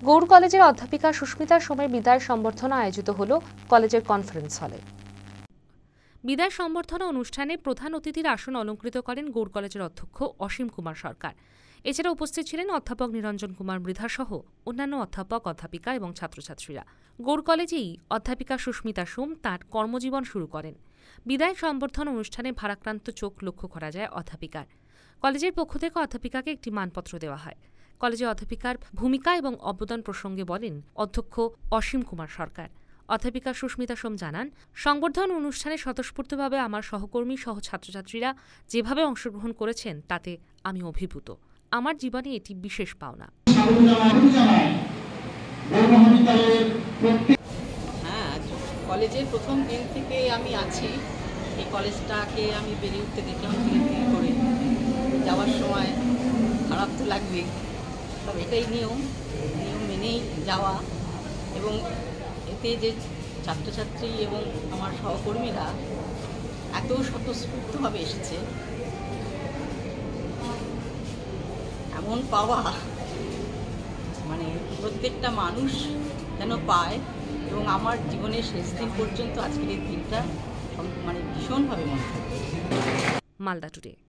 গৌড় কলেজের অধ্যাপিকা সুস্মিতা সোমের বিদায় সম্বর্ধনা আয়োজিত হল কলেজের কনফারেন্স হলে। বিদায় সম্বর্ধনা অনুষ্ঠানে প্রধান অতিথির আসন অলঙ্কৃত করেন গৌড় কলেজের অধ্যক্ষ অসীম কুমার সরকার। এছাড়া উপস্থিত ছিলেন অধ্যাপক নিরঞ্জন কুমার মৃধা সহ অন্যান্য অধ্যাপক, অধ্যাপিকা এবং ছাত্রছাত্রীরা। গৌড় কলেজেই অধ্যাপিকা সুস্মিতা সোম তাঁর কর্মজীবন শুরু করেন। বিদায় সম্বর্ধনা অনুষ্ঠানে ভারাক্রান্ত চোখ লক্ষ্য করা যায় অধ্যাপিকার। কলেজের পক্ষ থেকে অধ্যাপিকাকে একটি মানপত্র দেওয়া হয়। কলেজে অধ্যাপিকার ভূমিকা এবং অবদান প্রসঙ্গে বলেন অধ্যক্ষ অসীম কুমার সরকার। অধ্যাপিকা সুস্মিতা সোম জানান, সংবর্ধনা অনুষ্ঠানে স্বতঃস্ফূর্তভাবে আমার সহকর্মী সহ ছাত্রছাত্রীরা যেভাবে অংশগ্রহণ করেছেন তাতে আমি অভিভূত। আমার জীবনে এটি বিশেষ পাওনা। হ্যাঁ, কলেজের প্রথম দিন থেকে আমি আছি। এই কলেজটাকে আমি বেড়ে উঠতে দেখলাম ধীরে ধীরে করে। যাওয়ার সময় খারাপ তো লাগবেই, তবে এটাই নিয়ম মেনেই যাওয়া। এবং এতে যে ছাত্রছাত্রী এবং আমার সহকর্মীরা এত স্বতঃস্ফূর্তভাবে এসেছে, এমন পাওয়া মানে প্রত্যেকটা মানুষ যেন পায়। এবং আমার জীবনের শেষ দিন পর্যন্ত আজকের এই দিনটা মানে ভীষণভাবে মনে থাকে। মালদা টুডে।